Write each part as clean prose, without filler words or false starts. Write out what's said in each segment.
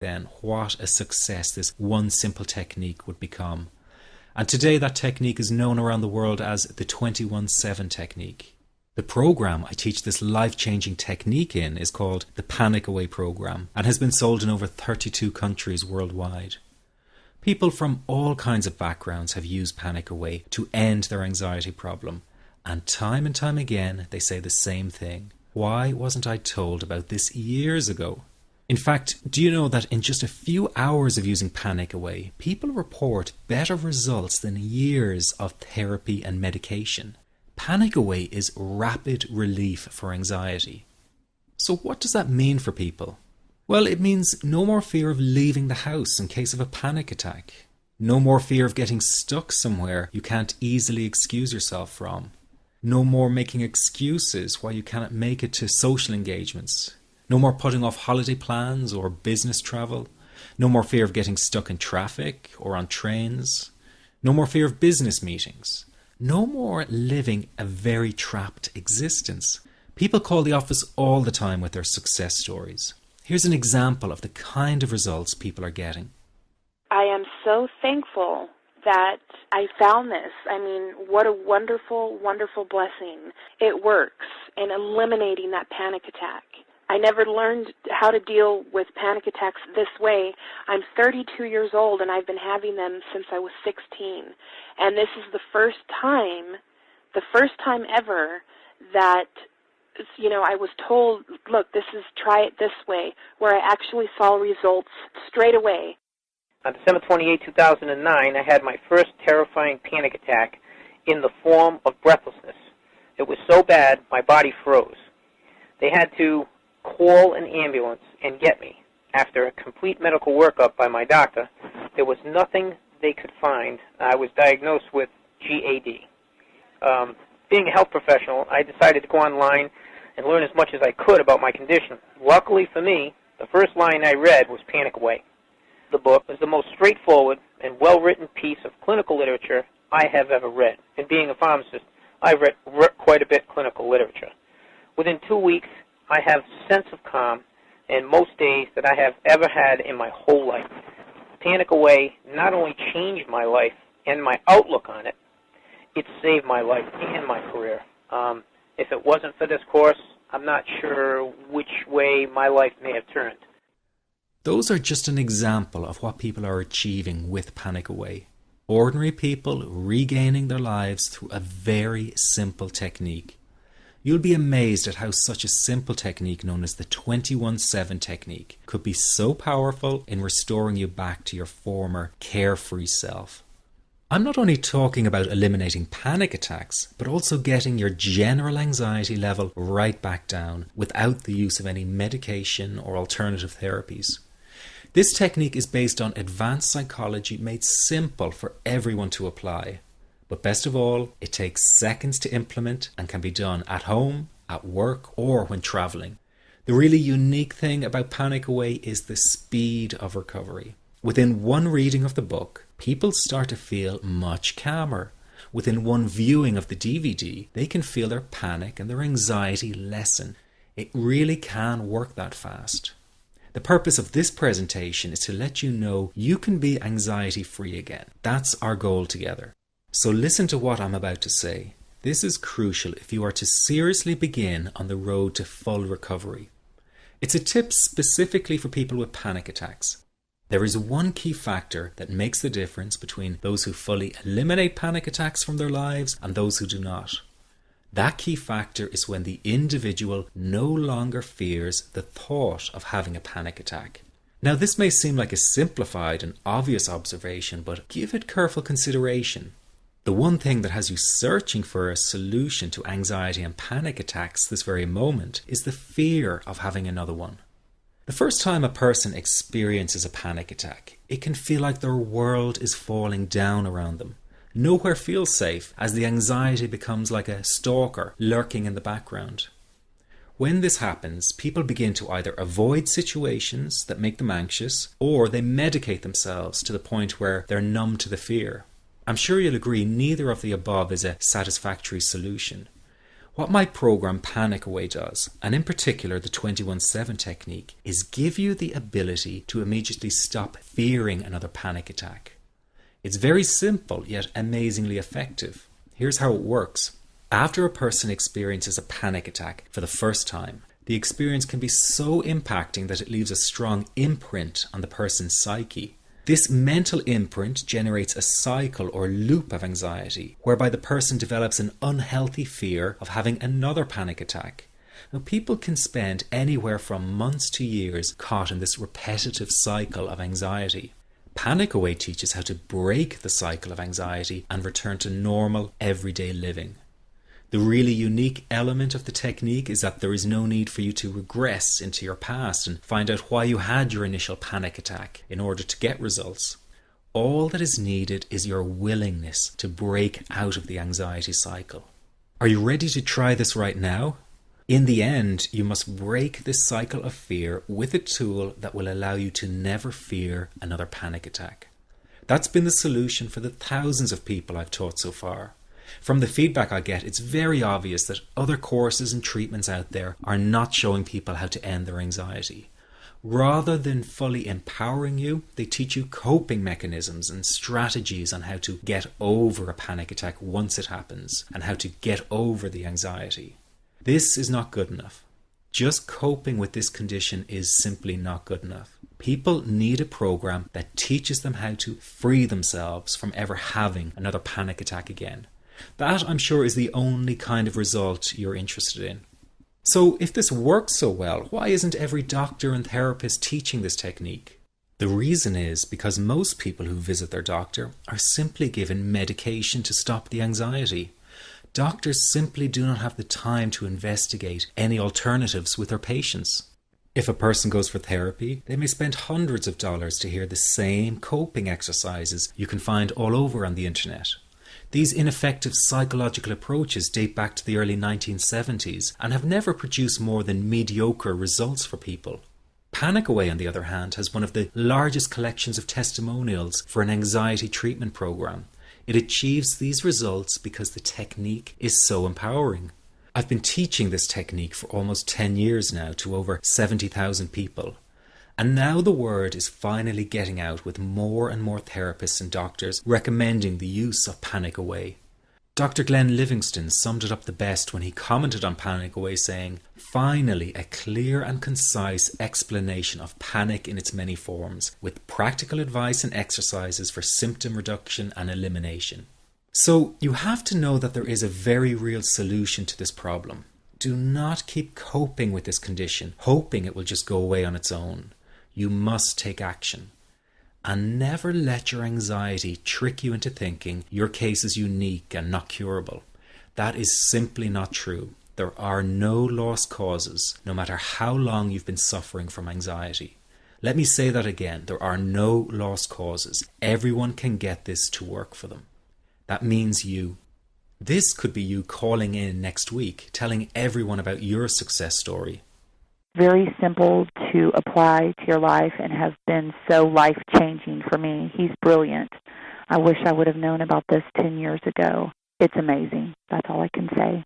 then what a success this one simple technique would become. And today that technique is known around the world as the 21-7 technique. The program I teach this life-changing technique in is called the Panic Away program and has been sold in over 32 countries worldwide. People from all kinds of backgrounds have used Panic Away to end their anxiety problem. And time again, they say the same thing. Why wasn't I told about this years ago? In fact, do you know that in just a few hours of using Panic Away, people report better results than years of therapy and medication? Panic Away is rapid relief for anxiety. So what does that mean for people? Well, it means no more fear of leaving the house in case of a panic attack. No more fear of getting stuck somewhere you can't easily excuse yourself from. No more making excuses why you cannot make it to social engagements. No more putting off holiday plans or business travel. No more fear of getting stuck in traffic or on trains. No more fear of business meetings. No more living a very trapped existence. People call the office all the time with their success stories. Here's an example of the kind of results people are getting. I am so thankful that I found this. I mean, what a wonderful, wonderful blessing. It works in eliminating that panic attack. I never learned how to deal with panic attacks this way. I'm 32 years old and I've been having them since I was 16. And this is the first time ever that, I was told, look, try it this way, where I actually saw results straight away. On December 28, 2009, I had my first terrifying panic attack in the form of breathlessness. It was so bad, my body froze. They had to call an ambulance and get me. After a complete medical workup by my doctor, there was nothing they could find. I was diagnosed with GAD. Being a health professional, I decided to go online and learn as much as I could about my condition. Luckily for me, the first line I read was Panic Away. The book was the most straightforward and well-written piece of clinical literature I have ever read. And being a pharmacist, I've read quite a bit of clinical literature. Within 2 weeks, I have a sense of calm in most days that I have ever had in my whole life. Panic Away not only changed my life and my outlook on it, it saved my life and my career. If it wasn't for this course, I'm not sure which way my life may have turned. Those are just an example of what people are achieving with Panic Away. Ordinary people regaining their lives through a very simple technique. You'll be amazed at how such a simple technique known as the 21-7 technique could be so powerful in restoring you back to your former carefree self. I'm not only talking about eliminating panic attacks, but also getting your general anxiety level right back down without the use of any medication or alternative therapies. This technique is based on advanced psychology made simple for everyone to apply. But best of all, it takes seconds to implement and can be done at home, at work, or when traveling. The really unique thing about Panic Away is the speed of recovery. Within one reading of the book, people start to feel much calmer. Within one viewing of the DVD, they can feel their panic and their anxiety lessen. It really can work that fast. The purpose of this presentation is to let you know you can be anxiety-free again. That's our goal together. So listen to what I'm about to say. This is crucial if you are to seriously begin on the road to full recovery. It's a tip specifically for people with panic attacks. There is one key factor that makes the difference between those who fully eliminate panic attacks from their lives and those who do not. That key factor is when the individual no longer fears the thought of having a panic attack. Now, this may seem like a simplified and obvious observation, but give it careful consideration. The one thing that has you searching for a solution to anxiety and panic attacks this very moment is the fear of having another one. The first time a person experiences a panic attack, it can feel like their world is falling down around them. Nowhere feels safe as the anxiety becomes like a stalker lurking in the background. When this happens, people begin to either avoid situations that make them anxious, or they medicate themselves to the point where they're numb to the fear. I'm sure you'll agree neither of the above is a satisfactory solution. What my program Panic Away does, and in particular the 21-7 technique, is give you the ability to immediately stop fearing another panic attack. It's very simple yet amazingly effective. Here's how it works. After a person experiences a panic attack for the first time, the experience can be so impacting that it leaves a strong imprint on the person's psyche. This mental imprint generates a cycle or loop of anxiety, whereby the person develops an unhealthy fear of having another panic attack. Now, people can spend anywhere from months to years caught in this repetitive cycle of anxiety. Panic Away teaches how to break the cycle of anxiety and return to normal, everyday living. The really unique element of the technique is that there is no need for you to regress into your past and find out why you had your initial panic attack in order to get results. All that is needed is your willingness to break out of the anxiety cycle. Are you ready to try this right now? In the end, you must break this cycle of fear with a tool that will allow you to never fear another panic attack. That's been the solution for the thousands of people I've taught so far. From the feedback I get, it's very obvious that other courses and treatments out there are not showing people how to end their anxiety. Rather than fully empowering you, they teach you coping mechanisms and strategies on how to get over a panic attack once it happens and how to get over the anxiety. This is not good enough. Just coping with this condition is simply not good enough. People need a program that teaches them how to free themselves from ever having another panic attack again. That, I'm sure, is the only kind of result you're interested in. So if this works so well, why isn't every doctor and therapist teaching this technique? The reason is because most people who visit their doctor are simply given medication to stop the anxiety. Doctors simply do not have the time to investigate any alternatives with their patients. If a person goes for therapy, they may spend hundreds of dollars to hear the same coping exercises you can find all over on the internet. These ineffective psychological approaches date back to the early 1970s and have never produced more than mediocre results for people. Panic Away, on the other hand, has one of the largest collections of testimonials for an anxiety treatment program. It achieves these results because the technique is so empowering. I've been teaching this technique for almost 10 years now to over 70,000 people. And now the word is finally getting out with more and more therapists and doctors recommending the use of Panic Away. Dr. Glenn Livingston summed it up the best when he commented on Panic Away saying, "Finally, a clear and concise explanation of panic in its many forms, with practical advice and exercises for symptom reduction and elimination." So you have to know that there is a very real solution to this problem. Do not keep coping with this condition, hoping it will just go away on its own. You must take action. And never let your anxiety trick you into thinking your case is unique and not curable. That is simply not true. There are no lost causes, no matter how long you've been suffering from anxiety. Let me say that again. There are no lost causes. Everyone can get this to work for them. That means you. This could be you calling in next week, telling everyone about your success story. Very simple to apply to your life and have been so life-changing for me. He's brilliant. I wish I would have known about this 10 years ago. It's amazing. That's all I can say.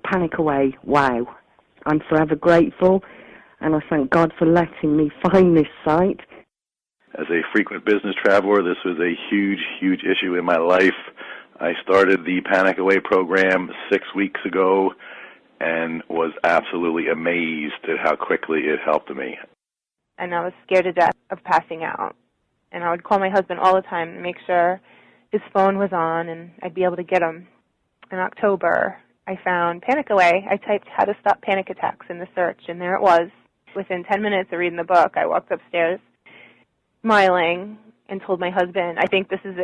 Panic Away, wow. I'm forever grateful, and I thank God for letting me find this site. As a frequent business traveler, this was a huge, huge issue in my life. I started the Panic Away program 6 weeks ago and was absolutely amazed at how quickly it helped me. And I was scared to death of passing out. And I would call my husband all the time to make sure his phone was on and I'd be able to get him. In October, I found Panic Away. I typed "how to stop panic attacks" in the search, and there it was. Within 10 minutes of reading the book, I walked upstairs smiling and told my husband, "I think this is it.